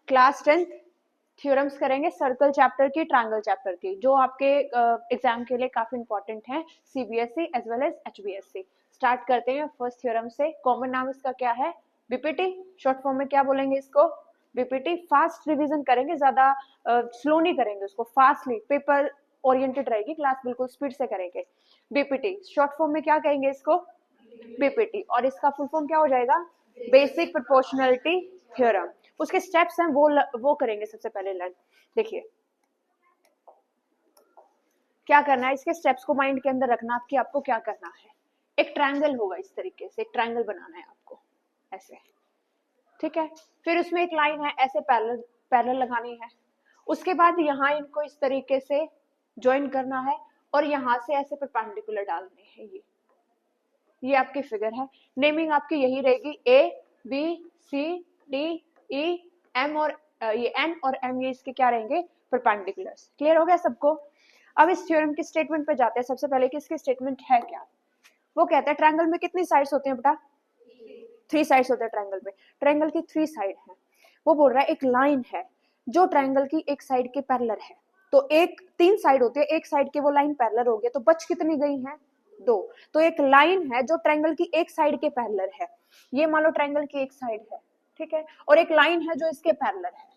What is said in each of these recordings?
Class 10th theorems करेंगे circle chapter की, triangle chapter की, जो आपके एग्जाम के लिए काफी इंपॉर्टेंट है, CBSE as well as HBSE. Start करते हैं फर्स्ट थ्योरम से। कॉमन नाम इसका क्या है? बीपीटी। शॉर्ट फॉर्म में क्या बोलेंगे इसको? बीपीटी। फास्ट रिवीजन करेंगे, ज्यादा स्लो नहीं करेंगे उसको, फास्टली पेपर ओरिएंटेड रहेगी क्लास, बिल्कुल स्पीड से करेंगे। बीपीटी शॉर्ट फॉर्म में क्या कहेंगे इसको? बीपीटी। और इसका फुल फॉर्म क्या हो जाएगा? Basic proportionality theorem. उसके स्टेप्स हैं वो करेंगे सबसे पहले लर्न। देखिए क्या करना है, इसके स्टेप्स को माइंड के अंदर रखना आपकी। आपको क्या करना है, एक ट्रायंगल होगा इस तरीके से, एक ट्रायंगल बनाना है आपको ऐसे, ठीक है। फिर उसमें एक लाइन है ऐसे पैरेलल पैरेलल लगानी है। उसके बाद यहाँ इनको इस तरीके से ज्वाइन करना है और यहाँ से ऐसे परपेंडिकुलर डालने हैं। ये आपकी फिगर है। नेमिंग आपकी यही रहेगी, A B C D E M, और ये एन और एम, ये इसके क्या रहेंगे? परपेंडिकुलर्स। क्लियर हो गया सबको? अब इस थ्योरम की स्टेटमेंट पे जाते हैं सबसे पहले कि इसकी स्टेटमेंट है क्या। वो कहता है ट्रायंगल में कितनी साइड्स होते हैं बेटा? 3 साइड्स होते हैं ट्रायंगल में। ट्रायंगल की 3 साइड है। वो बोल रहा है एक लाइन है जो ट्रायंगल की एक साइड के पैरेलल है। तो एक 3 साइड होती है, एक साइड के वो लाइन पैरेलल हो गया, तो बच कितनी गई है? 2। तो एक लाइन है जो ट्रायंगल की एक साइड के पैरेलल है, ये मान लो ट्रायंगल की एक साइड है, ठीक है। और एक लाइन है जो इसके पैरेलल है,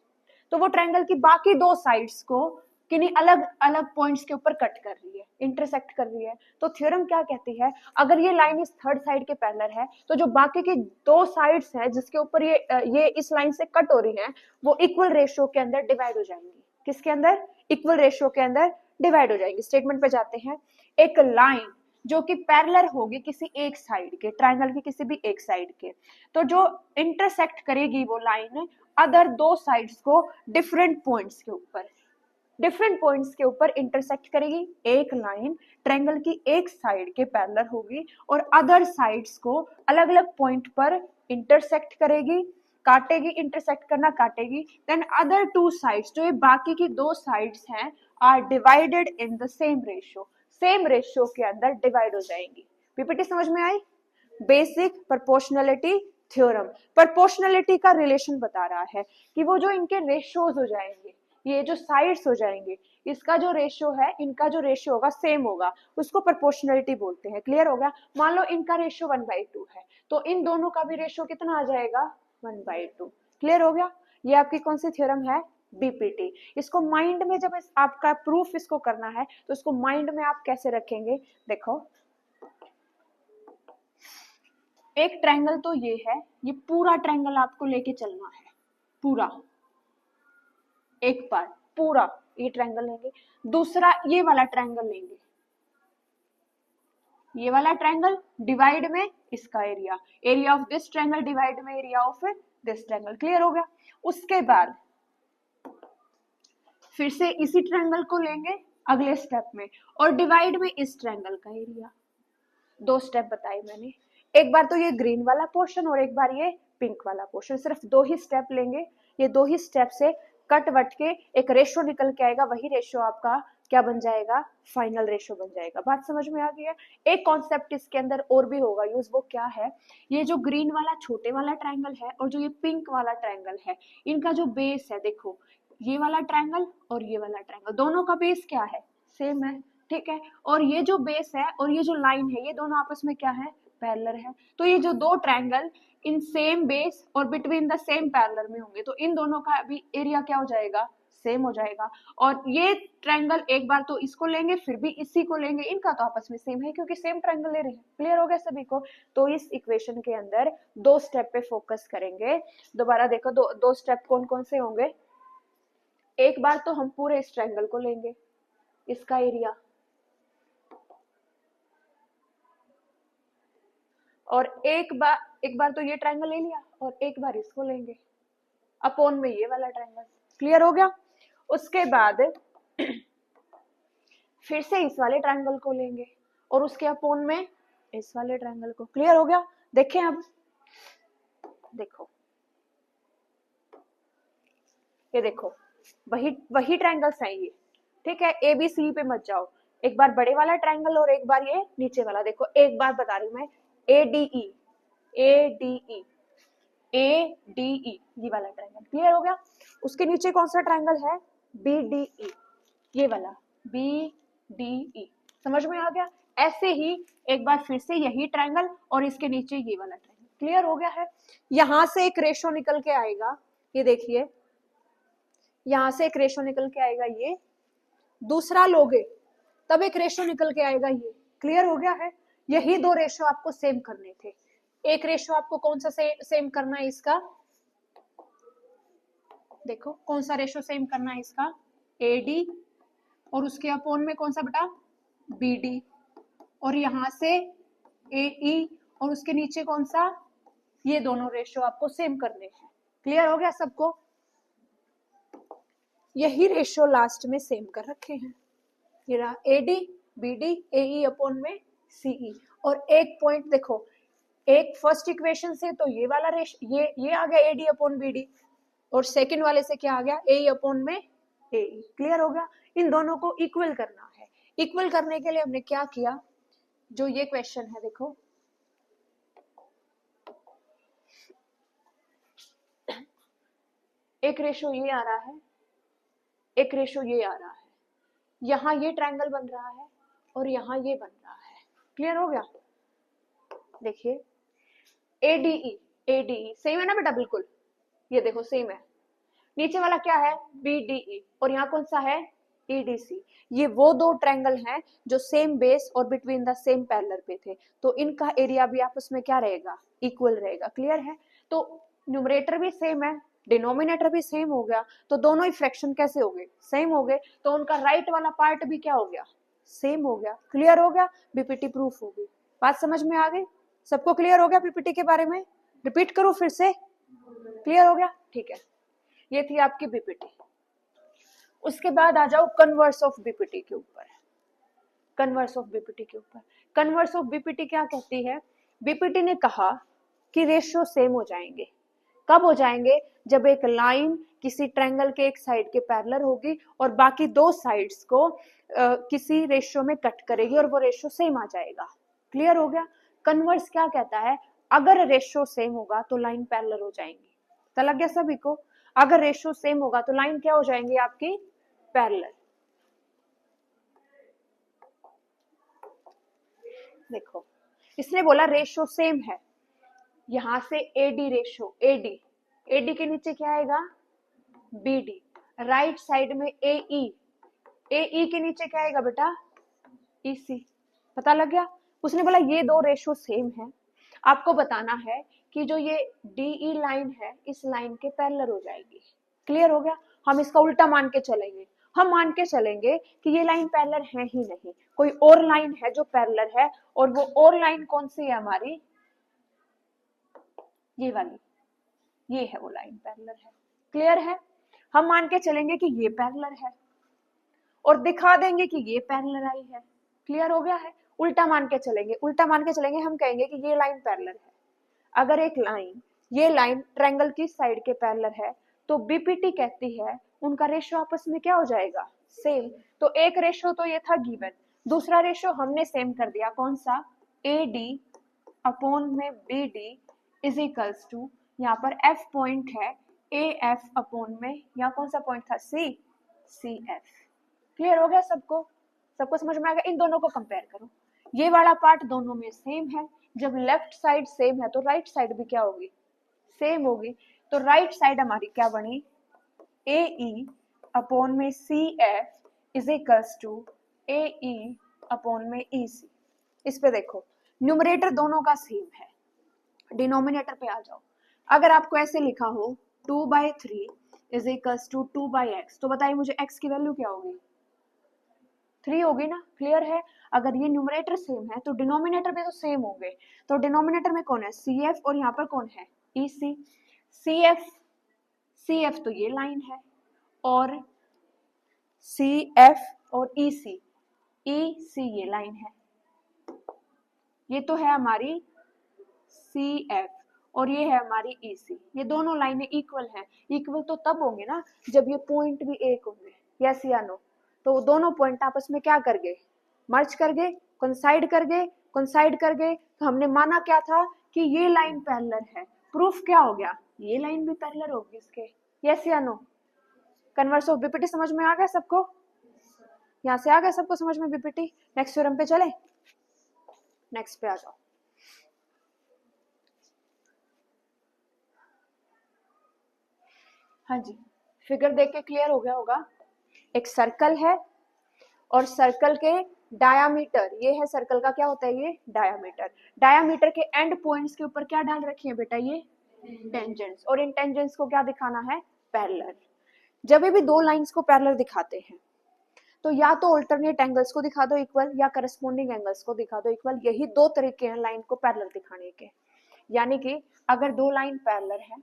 तो वो ट्रायंगल की बाकी 2 साइड्स को किन्हीं अलग अलग पॉइंट्स के ऊपर कट कर रही है, इंटरसेक्ट कर रही है। तो थ्योरम क्या कहती है, अगर ये लाइन इस थर्ड साइड के पैरेलल है तो जो बाकी की 2 साइड्स हैं जिसके ऊपर ये इस लाइन से कट हो रही हैं, वो इक्वल रेशियो के अंदर डिवाइड हो जाएंगी। किसके अंदर? इक्वल रेशियो के अंदर डिवाइड हो जाएंगी। स्टेटमेंट पे जाते हैं। एक लाइन जो कि पैरेलल होगी किसी एक साइड के, ट्रायंगल की किसी भी एक साइड के, तो जो इंटरसेक्ट करेगी वो लाइन अदर 2 साइड्स को डिफरेंट पॉइंट्स के ऊपर इंटरसेक्ट करेगी। एक लाइन ट्रायंगल की एक साइड के पैरेलल होगी और अदर साइड्स को अलग अलग पॉइंट पर इंटरसेक्ट करेगी, काटेगी, इंटरसेक्ट करना काटेगी। देन अदर 2 साइड्स, जो ये बाकी की 2 साइड्स हैं, are divided in the same ratio, same ratio के अंदर डिवाइड हो जाएंगी। पीपीटी समझ में आई? बेसिक प्रोपोर्शनलिटी थ्योरम प्रोपोर्शनलिटी का रिलेशन बता रहा है कि वो जो इनके रेशियोज हो जाएंगे, ये जो साइड्स हो जाएंगे, इसका जो रेशियो है, इनका जो रेशियो होगा सेम होगा, उसको प्रोपोर्शनलिटी बोलते हैं। क्लियर हो गया? मान लो इनका रेशियो 1/2 है, तो इन दोनों का भी रेशियो कितना आ जाएगा? 1/2। क्लियर हो गया? ये आपकी कौन सी थ्योरम है? बीपीटी। इसको माइंड में जब आपका प्रूफ इसको करना है तो इसको माइंड में आप कैसे रखेंगे? देखो एक ट्रायंगल तो ये है, ये पूरा ट्रायंगल आपको लेके चलना है, पूरा एक बार पूरा ये ट्रायंगल लेंगे। दूसरा ये वाला ट्रायंगल लेंगे, ये वाला ट्रायंगल डिवाइड में इसका area, area of this triangle divide में area of this triangle. Clear हो गया? उसके बाद फिर से इसी ट्रायंगल को लेंगे अगले स्टेप में और डिवाइड में इस ट्रायंगल का एरिया। 2 स्टेप बताए मैंने, एक बार तो ये ग्रीन वाला पोर्शन और एक बार ये पिंक वाला पोर्शन, सिर्फ 2 ही स्टेप लेंगे। ये 2 ही स्टेप से कट वट के एक रेशियो निकल के आएगा, वही रेशियो आपका क्या बन जाएगा? फाइनल रेशियो बन जाएगा। बात समझ में आ गई है? एक कॉन्सेप्ट इसके अंदर और भी होगा यूज, वो क्या है, ये जो ग्रीन वाला छोटे वाला ट्रायंगल है और जो ये पिंक वाला ट्रायंगल है, इनका जो बेस है, देखो ये वाला ट्रायंगल और ये वाला ट्रायंगल, दोनों का बेस क्या है? सेम है, ठीक है। और ये जो बेस है और ये जो लाइन है, ये दोनों आपस में क्या है? पैरेलल है। तो ये जो 2 ट्रायंगल इन सेम बेस और बिटवीन द सेम पैरेलल में होंगे, तो इन दोनों का भी एरिया क्या हो जाएगा? सेम हो जाएगा। और ये ट्रायंगल एक बार तो इसको लेंगे, फिर भी इसी को लेंगे, इनका तो आपस में सेम है क्योंकि सेम ट्रायंगल ले रहे हैं। क्लियर हो गया सभी को? तो इस इक्वेशन के अंदर 2 स्टेप पे फोकस करेंगे। दोबारा देखो, दो स्टेप कौन कौन से होंगे? एक बार तो हम पूरे इस ट्रायंगल को लेंगे, इसका एरिया, और एक बार तो ये ट्रायंगल ले लिया और एक बार इसको लेंगे अपॉन में ये वाला ट्रायंगल। क्लियर हो गया? उसके बाद फिर से इस वाले ट्रायंगल को लेंगे और उसके अपॉन में इस वाले ट्रायंगल को। क्लियर हो गया? देखें अब, देखो ये देखो वही ट्रायंगल्स हैं ये, ठीक है। ए बी सी पे मत जाओ, एक बार बड़े वाला ट्रायंगल और एक बार ये नीचे वाला। देखो एक बार बता रही हूं मैं, A D E, A D E, ADE, ये वाला ट्रायंगल क्लियर हो गया। उसके नीचे कौन सा ट्रायंगल है, BDE, ये वाला BDE, समझ में आ गया। ऐसे ही एक बार फिर से यही ट्रायंगल और इसके नीचे ये वाला ट्रायंगल, क्लियर हो गया है। यहां से एक रेशो निकल के आएगा, ये देखिए यहां से एक रेशो निकल के आएगा, ये दूसरा लोगे तब एक रेशो निकल के आएगा, ये क्लियर हो गया है। यही दो रेशो आपको सेम करने थे। एक रेशो आपको कौन सा सेम करना है इसका, देखो कौन सा रेशो सेम करना है इसका, AD, और उसके अपोन में कौन सा बेटा, BD, और यहां से AE, और उसके नीचे कौन सा, ये दोनों रेशो आपको सेम करने हैं। क्लियर हो गया सबको। यही रेशो लास्ट में सेम कर रखे हैं, ये रहा AD BD AE अपोन में CE। और एक पॉइंट देखो, एक फर्स्ट इक्वेशन से तो ये वाला रेशो ये आ गया AD अपोन BD, और सेकंड वाले से क्या आ गया, AE अपोन में AE। क्लियर हो गया। इन दोनों को इक्वल करना है। इक्वल करने के लिए हमने क्या किया, जो ये क्वेश्चन है देखो, एक रेशो ये आ रहा है, एक रेशो ये आ रहा है, यहां ये ट्रायंगल बन रहा है और यहां ये बन रहा है। क्लियर हो गया। देखिए ADE सेम है ना बेटा, बिल्कुल ये देखो सेम है। नीचे वाला क्या है, BDE, और यहाँ कौन सा है, EDC। ये वो दो ट्रायंगल हैं जो सेम बेस और बिटवीन द सेम पैरेलल पे थे, तो इनका एरिया भी आपस में क्या रहेगा, इक्वल रहेगा। क्लियर है। तो न्यूमरेटर भी सेम है, डिनोमिनेटर भी सेम हो गया, तो दोनों ही फ्रैक्शन कैसे हो गए, सेम हो गए, तो उनका राइट वाला पार्ट भी क्या हो गया, सेम हो गया। क्लियर हो गया। बीपीटी प्रूफ हो गई। बात समझ में आ गई सबको, क्लियर हो गया पीपीटी के बारे में, रिपीट करूं फिर से, क्लियर हो गया, ठीक है। ये थी आपकी बीपीटी। उसके बाद आ जाओ कन्वर्स ऑफ बीपीटी के ऊपर। कन्वर्स ऑफ बीपीटी के ऊपर, कन्वर्स ऑफ बीपीटी क्या कहती है, बीपीटी ने कहा कि रेशियो सेम हो जाएंगे। कब हो जाएंगे, जब एक लाइन किसी ट्रायंगल के एक साइड के पैरेलल होगी और बाकी दो साइड्स को किसी रेशियो में कट करेगी और वो रेशियो सेम आ जाएगा। क्लियर हो गया। कन्वर्स क्या कहता है, अगर रेशियो सेम होगा तो लाइन पैरेलल हो जाएंगी। तो लग गया सभी को, अगर रेशियो सेम होगा तो लाइन क्या हो जाएंगी आपकी, पैरेलल। देखो इसने बोला रेशियो सेम है, यहां से AD रेशियो, AD के नीचे क्या आएगा, BD, राइट साइड में AE के नीचे क्या आएगा बेटा, EC। पता लग गया। उसने बोला ये दो रेशियो सेम है, आपको बताना है कि जो ये DE लाइन है इस लाइन के पैरेलल हो जाएगी। क्लियर हो गया। हम इसका उल्टा मान के चलेंगे, हम मान के चलेंगे कि ये लाइन पैरेलल है ही नहीं, कोई और लाइन है जो पैरेलल है, और वो और लाइन कौन सी है हमारी, ये वाली, ये है वो लाइन पैरेलल है। क्लियर है। हम मान के चलेंगे कि ये पैरेलल है और दिखा देंगे कि ये पैरेलल आई है। क्लियर हो गया है। उल्टा मान के चलेंगे, उल्टा मान के चलेंगे, हम कहेंगे कि ये लाइन पैरेलल है। अगर एक लाइन, ये लाइन ट्रायंगल की साइड के पैरेलल है तो बीपीटी कहती है उनका रेशियो आपस में क्या हो जाएगा, सेम। तो एक रेशियो तो ये था गिवन, दूसरा रेशियो हमने सेम कर दिया, कौन सा, AD अपॉन में BD इज इक्वल्स टू, यहाँ पर F पॉइंट है, AF अपॉन में, यहाँ कौन सा पॉइंट था, CF। क्लियर हो गया सबको, सबको समझ में आ गया। इन दोनों को कंपेयर करो, ये वाला पार्ट दोनों में सेम है, जब लेफ्ट साइड सेम है तो राइट साइड भी क्या होगी, सेम होगी। तो राइट साइड हमारी क्या बनी, AE अपॉन में CF is equals to AE upon में EC। इस पे देखो न्यूमरेटर दोनों का सेम है, डिनोमिनेटर पे आ जाओ। अगर आपको ऐसे लिखा हो 2/3 इज इक्वल्स टू 2/x, तो बताइए मुझे x की वैल्यू क्या होगी, 3 होगी ना। क्लियर है। अगर ये न्यूमरेटर सेम है तो डिनोमिनेटर भी तो सेम होंगे, तो डिनोमिनेटर में कौन है, CF, और यहाँ पर कौन है, EC। CF तो ये लाइन है, और CF और EC ये लाइन है, ये तो है हमारी CF और ये है हमारी EC। ये दोनों लाइनें इक्वल हैं। इक्वल तो तब होंगे ना जब ये पॉइंट भी एक होंगे, यस या नो। तो दोनों पॉइंट आपस में क्या कर गए, मर्ज कर गए, कोइंसाइड कर गए, कोइंसाइड कर गए। तो हमने माना क्या था कि ये लाइन पैरेलल है, प्रूफ क्या हो गया, ये लाइन भी पैरेलल होगी इसके, यस या नो? कन्वर्स ऑफ बीपीटी समझ में आ गया सबको? यहाँ से आ गया सबको समझ में बीपीटी? नेक्स्ट थ्योरम पे चले, नेक्स्ट पे आ जाओ। हाँ जी, फिगर देख के क्लियर हो गया होगा। एक सर्कल है और सर्कल के डायामीटर, ये है सर्कल का क्या होता है, ये डायामीटर। डायामीटर के एंड पॉइंट्स के ऊपर क्या डाल रखी है बेटा, ये टेंजेंट्स, और इन टेंजेंट्स को क्या दिखाना है, पैरेलल। जब भी दो लाइंस को पैरेलल दिखाते हैं तो या तो अल्टरनेट एंगल्स को दिखा दो इक्वल या करस्पॉन्डिंग एंगल्स को दिखा दो इक्वल। यही दो तरीके हैं लाइन को पैरेलल दिखाने के। यानी कि अगर दो लाइन पैरेलल है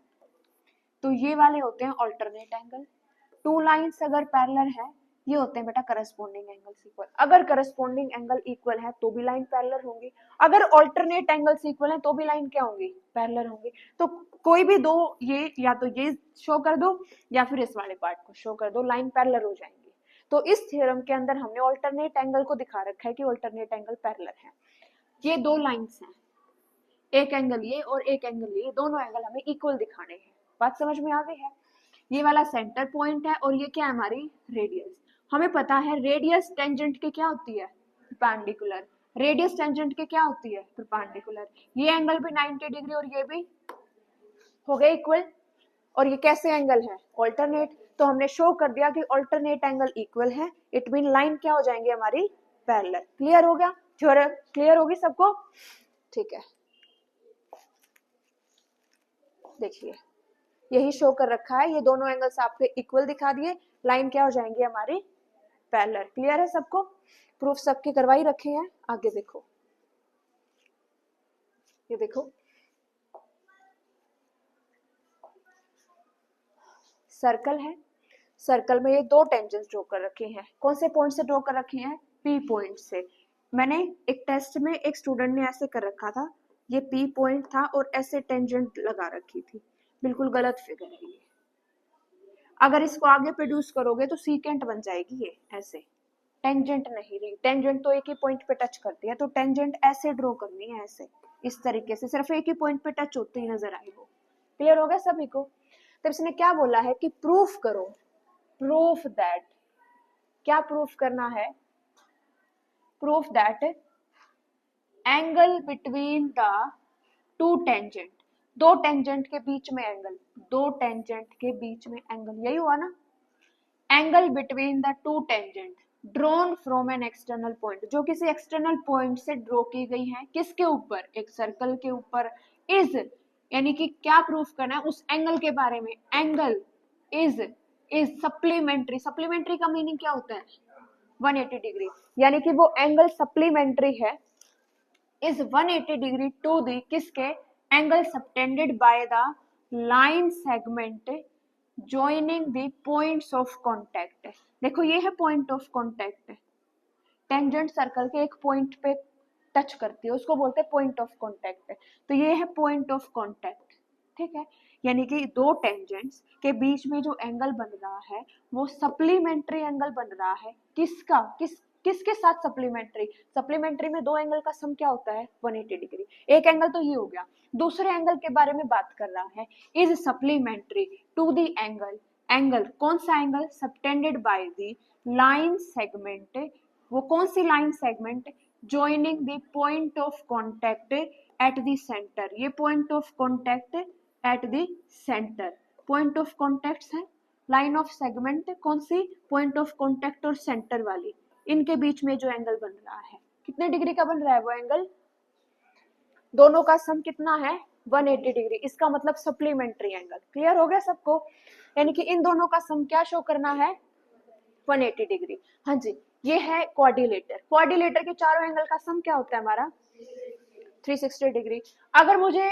तो ये वाले होते हैं अल्टरनेट एंगल। टू लाइंस अगर पैरेलल है ये होते हैं बेटा करस्पॉन्डिंग एंगल्स इक्वल। अगर करस्पॉन्डिंग एंगल इक्वल है तो भी लाइन पैरेलल होंगी, अगर अल्टरनेट एंगल्स इक्वल है तो भी लाइन क्या होंगी, पैरेलल होंगी। तो कोई भी दो, ये या तो ये शो कर दो या फिर इस वाले पार्ट को शो कर दो, लाइन पैरेलल हो जाएंगी। तो इस थ्योरम के अंदर हमने अल्टरनेट एंगल को दिखा रखा है कि अल्टरनेट एंगल पैरेलल है। ये दो लाइंस हैं, एक एंगल ये और एक एंगल ये, दोनों एंगल हमें इक्वल दिखाने हैं। बात समझ में आ गई है? ये वाला सेंटर पॉइंट है और ये क्या है, हमारी रेडियस। हमें पता है रेडियस टेंजेंट के क्या होती है, परपेंडिकुलर। रेडियस टेंजेंट के क्या होती है, परपेंडिकुलर। ये एंगल भी 90 डिग्री और ये भी हो गए इक्वल। और ये कैसे एंगल है, अल्टरनेट। तो हमने शो कर दिया कि अल्टरनेट एंगल इक्वल है, इट मीन लाइन क्या हो जाएंगे हमारी, पैरेलल। क्लियर हो गया? थ्योरम क्लियर होगी सबको? ठीक है, देखिए यही शो कर रखा है, ये दोनों एंगल्स आपके इक्वल दिखा दिए, लाइन क्या हो जाएंगी हमारी, पैरेलल। क्लियर है सबको? प्रूफ सबके करवाई रखे हैं। आगे देखो, ये देखो सर्कल है, सर्कल में ये दो टेंजेंट्स ड्रॉ कर रखे हैं। कौन से पॉइंट से ड्रॉ कर रखे हैं, पी पॉइंट से। मैंने एक टेस्ट में एक स्टूडेंट ने ऐसे कर रखा था, ये पी पॉइंट था और ऐसे टेंजेंट लगा रखी थी। बिल्कुल गलत फिगर है ये। अगर इसको आगे प्रोड्यूस करोगे तो सीकेंट बन जाएगी ये ऐसे, टेंजेंट नहीं रही। टेंजेंट तो एक ही पॉइंट पे टच करती है, तो टेंजेंट ऐसे ड्रॉ करनी है, ऐसे इस तरीके से, सिर्फ एक ही पॉइंट पे टच होते ही नजर आए वो। क्लियर हो गया सभी को? तो इसने क्या बोला है कि प्रूफ करो, प्रूफ दैट, क्या प्रूफ करना है, proof that angle between the two tangent, दो टेंजेंट के बीच में एंगल, दो टेंजेंट के बीच में एंगल, यही हुआ ना। Angle between the two tangent drawn from an external point, जो किसी एक्सटर्नल पॉइंट से ड्रॉ की गई है, किसके ऊपर, एक सर्कल के ऊपर। इज, यानी कि क्या प्रूफ करना है उस एंगल के बारे में, एंगल इज सप्लीमेंट्री। सप्लीमेंट्री का मीनिंग क्या होता है, 180 डिग्री, यानी कि वो एंगल सप्लीमेंट्री है, इज 180 डिग्री टू दी, किसके, angle subtended by the line segment joining the points of contact. देखो ये है point of contact, tangent circle के एक पॉइंट पे टच करती है, उसको बोलते हैं पॉइंट ऑफ कांटेक्ट। तो ये है पॉइंट ऑफ कांटेक्ट, ठीक है। यानी कि दो टेंजेंट्स के बीच में जो एंगल बन रहा है वो सप्लीमेंट्री एंगल बन रहा है। किसका, किसके साथ सप्लीमेंट्री, सप्लीमेंट्री में दो एंगल का सम क्या होता है, 180 डिग्री। एक एंगल तो ये हो गया, दूसरे एंगल के बारे में बात कर रहा है, is supplementary to the angle, angle कौन सा angle, subtended by the line segment, वो कौन सी line segment, joining the point of contact at the centre, ये point of contact at the centre, point of contact है, line of segment कौन सी, point of contact और centre वाली, इनके बीच में जो एंगल बन रहा है, कितने डिग्री का बन रहा है वो एंगल, दोनों का सम कितना है, 180 डिग्री। इसका मतलब सप्लीमेंट्री एंगल। क्लियर हो गया सबको? यानी कि इन दोनों का सम क्या शो करना है, 180 डिग्री। हाँ जी, ये है क्वाड्रिलेटर। क्वाड्रिलेटर के चारों एंगल का सम क्या होता है हमारा, 360 डिग्री। अगर मुझे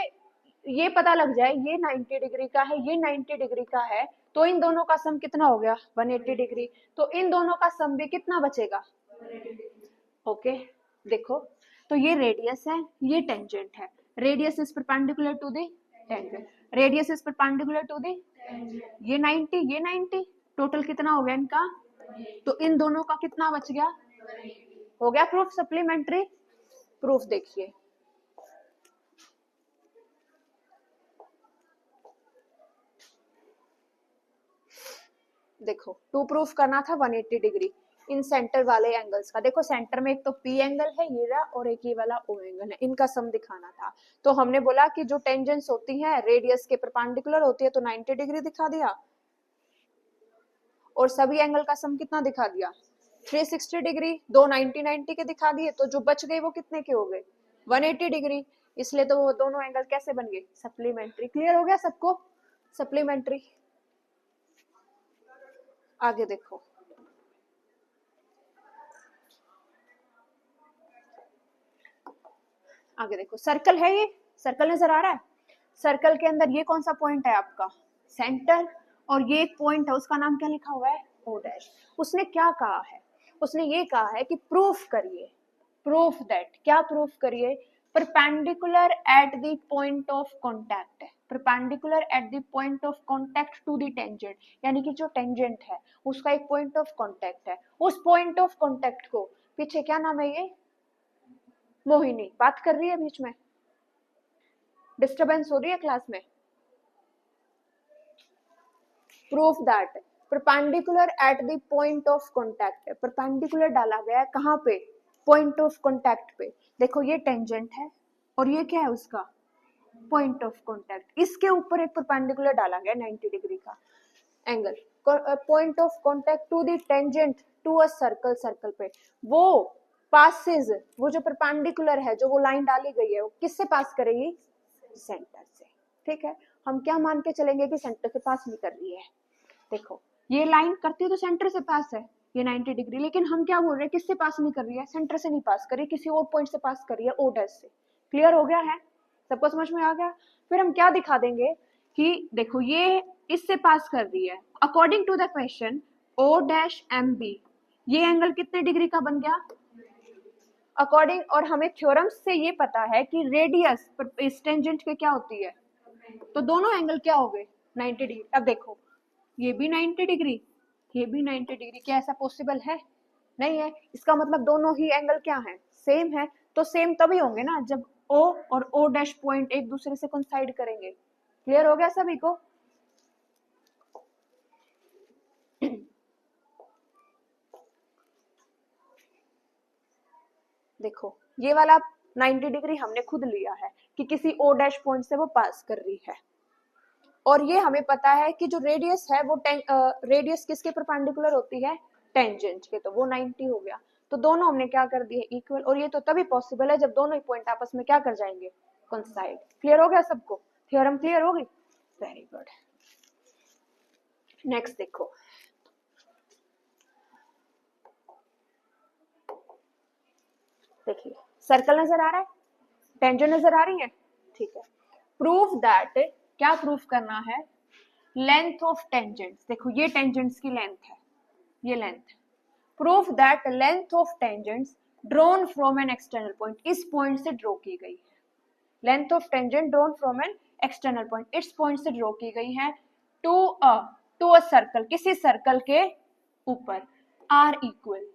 ये पता लग जाए ये 90 डिग्री का है, ये 90 डिग्री का है, तो इन दोनों का सम कितना हो गया, 180 डिग्री। तो इन दोनों का सम भी कितना बचेगा, ओके। देखो तो ये रेडियस है, ये टेंजेंट है, radius is perpendicular to the tangent, radius is perpendicular to the, ये 90 ये 90, टोटल कितना हो गया इनका, तो इन दोनों का कितना बच गया, हो गया प्रूफ सप्लीमेंट्री। प्रूफ देखिए, देखो टू प्रूफ करना था 180 डिग्री इन सेंटर वाले एंगल्स का। देखो सेंटर में एक तो पी एंगल है ये रहा, और एक ये वाला ओ एंगल है, इनका सम दिखाना था। तो हमने बोला कि जो टेंजेंट्स होती हैं रेडियस के परपेंडिकुलर होती है, तो 90 डिग्री दिखा दिया, और सभी एंगल का सम कितना दिखा दिया 360 डिग्री। दो 90 90 के दिखा दिए, तो जो बच गए वो कितने के हो गए 180 डिग्री। इसलिए तो वो दोनों एंगल कैसे बन गए सप्लीमेंट्री। क्लियर हो गया सबको, सप्लीमेंट्री। आगे देखो, आगे देखो सर्कल है, ये सर्कल नजर आ रहा है। सर्कल के अंदर ये कौन सा पॉइंट है आपका सेंटर, और ये एक पॉइंट है उसका नाम क्या लिखा हुआ है ओ डैश। उसने क्या कहा है, उसने ये कहा है कि प्रूफ करिए, प्रूफ दैट, क्या प्रूफ करिए, perpendicular at the point of contact है, perpendicular at the point of contact to the tangent, यानी कि जो टेंजेंट है उसका एक पॉइंट ऑफ कांटेक्ट है, उस पॉइंट ऑफ कांटेक्ट को, पीछे क्या नाम है ये मोहिनी बात कर रही है, बीच में डिस्टरबेंस हो रही है क्लास में। Proof that perpendicular at the point of contact है, परपेंडिकुलर डाला गया है कहां पे पॉइंट ऑफ कांटेक्ट पे। देखो ये टेंजेंट है और ये क्या है उसका पॉइंट ऑफ कांटेक्ट, इसके ऊपर एक परपेंडिकुलर डाला गया 90 डिग्री का angle, point of contact to the tangent to a circle, circle पे वो पासेज, वो जो परपेंडिकुलर है जो वो लाइन डाली गई है वो किससे पास करेगी सेंटर से। ठीक है, हम क्या मान के चलेंगे कि सेंटर से पास नहीं कर रही है। देखो ये लाइन करती है तो सेंटर से पास है ये 90 डिग्री, लेकिन हम क्या बोल रहे हैं किससे पास नहीं कर रही है सेंटर से नहीं पास कर रही, किसी और पॉइंट से पास कर रही है ओ डैश से। क्लियर हो गया है, सबको समझ में आ गया। फिर हम क्या दिखा देंगे कि देखो ये इससे पास कर रही है, according to the question O dash M B, ये एंगल कितने डिग्री का बन गया अकॉर्डिंग, और हमें थ्योरम से ये पता है कि रेडियस इस टेंजेंट के क्या होती है, तो दोनों एंगल क्या हो गए 90 डिग्री। अब देखो ये भी 90 डिग्री, ये भी 90 डिग्री, क्या ऐसा पॉसिबल है नहीं है, इसका मतलब दोनों ही एंगल क्या है सेम है। तो सेम तभी होंगे ना जब ओ और ओ डैश पॉइंट एक दूसरे से कोइंसाइड करेंगे। क्लियर हो गया सभी को। देखो ये वाला 90 डिग्री हमने खुद लिया है कि किसी ओ डैश पॉइंट से वो पास कर रही है, और ये हमें पता है कि जो रेडियस है वो रेडियस किसके परपेंडिकुलर होती है टेंजेंट के, तो वो 90 हो गया। तो दोनों हमने क्या कर दिए इक्वल, और ये तो तभी पॉसिबल है जब दोनों ही पॉइंट आपस में क्या कर जाएंगे कोइंसाइड। क्लियर हो गया सबको, थ्योरम क्लियर हो गई, वेरी गुड। नेक्स्ट देखो, देखिए सर्कल नजर आ रहा है, टेंजेंट नजर आ रही है, ठीक है। प्रूफ दैट, क्या प्रूफ करना है लेंथ ऑफ टेंजेंट्स, देखो ये टेंजेंट्स की लेंथ है, ये length. Proof that length of tangents drawn from an external point, इस पॉइंट से ड्रॉ की गई है, length of tangent drawn from an external point, इस पॉइंट से ड्रॉ की गई है टू अ सर्कल, किसी सर्कल के ऊपर आर इक्वल,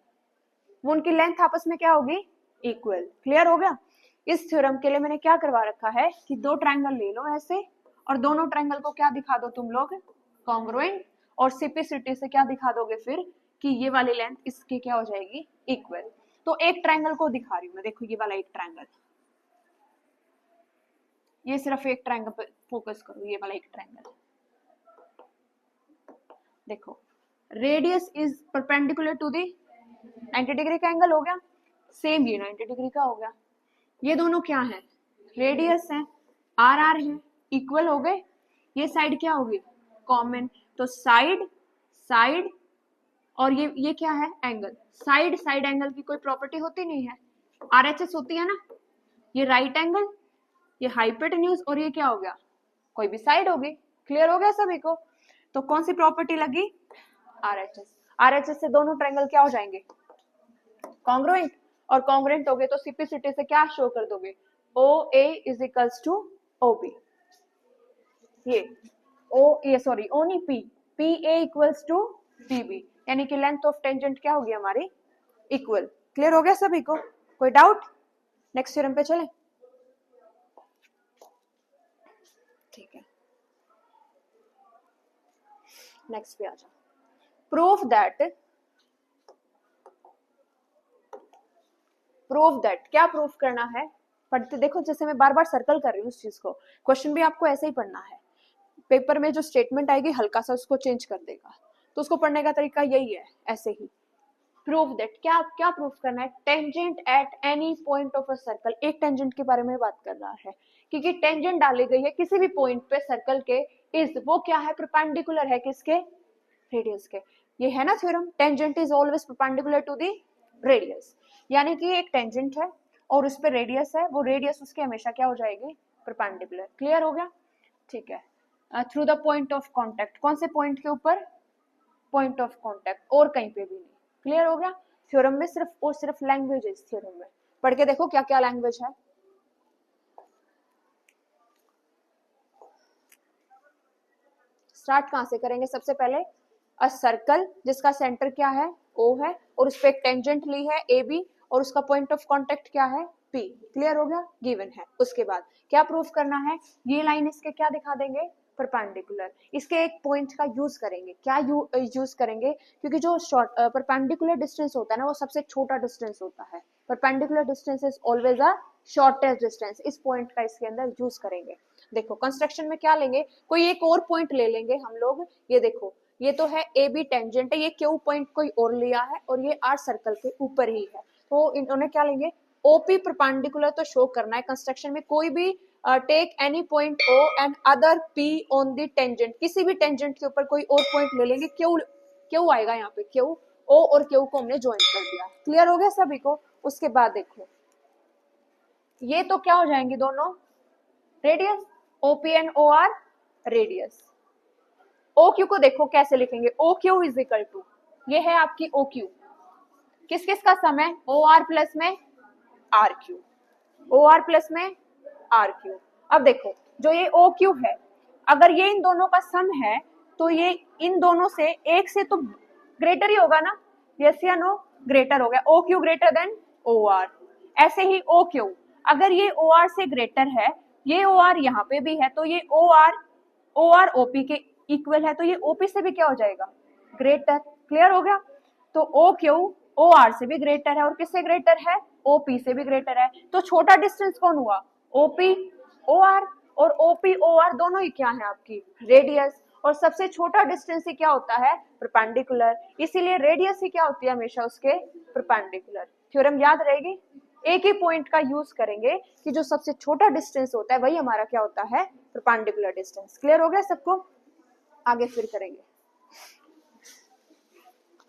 वो उनकी लेंथ आपस में क्या होगी इक्वल। क्लियर हो गया। इस थ्योरम के लिए मैंने क्या करवा रखा है कि दो ट्रायंगल ले लो ऐसे, और दोनों ट्रायंगल को क्या दिखा दो तुम लोग कॉन्ग्रुएंट, और सिपिसिटी से क्या दिखा दोगे फिर कि ये वाली लेंथ इसकी क्या हो जाएगी इक्वल। तो एक ट्रायंगल को दिखा रही हूँ मैं, देखो ये वाला एक ट्रायंगल, ये सिर्फ एक ट्रायंगल पे फोकस करो, ये वाला एक ट्रायंगल देखो, radius is perpendicular to the 90 degree का एंगल हो गया, सेम ये 90 डिग्री का हो गया। ये दोनों क्या है रेडियस है, आर आर है, इक्वल हो गए। ये साइड क्या होगी कॉमन, तो साइड साइड, और ये क्या है एंगल, साइड साइड एंगल की कोई प्रॉपर्टी होती नहीं है, आरएचएस होती है ना। ये राइट एंगल, ये हाइपोटेन्यूज, और ये क्या हो गया कोई भी साइड होगी। क्लियर हो गया सभी को। तो कौन सी प्रॉपर्टी लगी आरएचएस, आरएचएस से दोनों ट्रायंगल क्या हो जाएंगे कॉन्ग्रुएंट, और कॉन्ग्रुएंट हो गए तो सिपिसिटी से क्या शो कर दोगे O A is equals to O B, ये सॉरी ओ नहीं P, P A equals to P B, यानी कि लेंथ ऑफ टेंजेंट क्या होगी हमारी इक्वल। क्लियर हो गया सभी को, कोई डाउट। नेक्स्ट थ्योरम पे चले, ठीक है नेक्स्ट पे आ जाओ। प्रूफ दैट क्या प्रूफ करना है, पढ़ते देखो, जैसे मैं बार बार सर्कल कर रही हूँ उस चीज को, क्वेश्चन भी आपको ऐसे ही पढ़ना है, पेपर में जो स्टेटमेंट आएगी हल्का सा उसको चेंज कर देगा, तो उसको पढ़ने का तरीका यही है, ऐसे ही। प्रूव दैट क्या क्या प्रूफ करना है, tangent at any point of a circle, एक टेंजेंट के बारे में बात कर रहा है, क्योंकि टेंजेंट डाली गई है किसी भी पॉइंट पे सर्कल के, इज वो क्या है, परपेंडिकुलर है किसके, रेडियस के। ये है ना theorem, tangent is always perpendicular to the radius, यानी कि एक टेंजेंट है और उस पर रेडियस है, वो रेडियस उसके हमेशा क्या हो जाएगी, परपेंडिकुलर। क्लियर हो गया, ठीक है। Through the point of contact, कौन से पॉइंट के ऊपर, पॉइंट ऑफ कॉन्टेक्ट, और कहीं पे भी नहीं। क्लियर हो गया, थ्योरम में सिर्फ और सिर्फ लैंग्वेज है, इस थ्योरम में पढ़ के देखो क्या क्या लैंग्वेज है। स्टार्ट कहां से करेंगे, सबसे पहले अ सर्कल जिसका सेंटर क्या है, ओ है, और उस पर एक टेंजेंट ली है ए बी, और उसका पॉइंट ऑफ कॉन्टेक्ट क्या है, पी। क्लियर हो गया, गिवन है। उसके बाद क्या प्रूफ करना है, ये लाइन इसके क्या दिखा देंगे, परपेंडिकुलर। इसके एक पॉइंट का यूज करेंगे, क्या यूज करेंगे, क्योंकि जो शॉर्ट परपेंडिकुलर डिस्टेंस होता है ना, वो सबसे छोटा डिस्टेंस होता है, perpendicular distance is always a shortest distance, इस पॉइंट का इसके अंदर यूज करेंगे। देखो कंस्ट्रक्शन में क्या लेंगे, कोई एक और पॉइंट ले लेंगे हम लोग, ये देखो ये तो है ए बी टेंजेंट है, ये क्यू पॉइंट कोई और लिया है, और ये आर सर्कल के ऊपर ही है, तो इन्होंने क्या लेंगे, ओपी परपेंडिकुलर तो शो करना है कंस्ट्रक्शन में, कोई भी take any point O and other P on the tangent, किसी भी टेंजेंट के ऊपर कोई और पॉइंट ले लेंगे, क्यू क्यू आएगा यहाँ पे, क्यू ओ और क्यू को हमने ज्वाइन कर दिया। क्लियर हो गया सभी को। उसके बाद देखो ये तो क्या हो जाएंगे दोनों, radius, OP and O R radius. O Q को देखो कैसे लिखेंगे, O Q is equal to, ये है आपकी ओ क्यू, किस किस का सम है, ओ आर प्लस में R Q, O R plus में आर क्यू। अब देखो जो ये ओ क्यू है, अगर ये इन दोनों का सम है, तो ये इन दोनों से एक से तो ग्रेटर ही होगा ना, यस या नो, ग्रेटर हो गया, O Q greater than O R. ऐसे ही ओ क्यू, अगर ये ओ आर से ग्रेटर है, ये ओ आर यहाँ पे भी है, तो ये ओ आर ओपी के इक्वल है, तो ये ओपी से भी क्या हो जाएगा, ग्रेटर। क्लियर हो गया, तो ओ क्यू ओ आर से भी ग्रेटर है, और किससे ग्रेटर है, ओपी से भी ग्रेटर है, तो छोटा डिस्टेंस कौन हुआ, ओपी ओ आर, और ओपी ओ आर दोनों ही क्या है आपकी, रेडियस, और सबसे छोटा डिस्टेंस ही क्या होता है, परपेंडिकुलर, इसीलिए रेडियस ही क्या होती है हमेशा उसके परपेंडिकुलर। थ्योरम याद रहेगी, एक ही पॉइंट का यूज करेंगे कि जो सबसे छोटा डिस्टेंस होता है वही हमारा क्या होता है, परपेंडिकुलर डिस्टेंस। क्लियर हो गया सबको, आगे फिर करेंगे।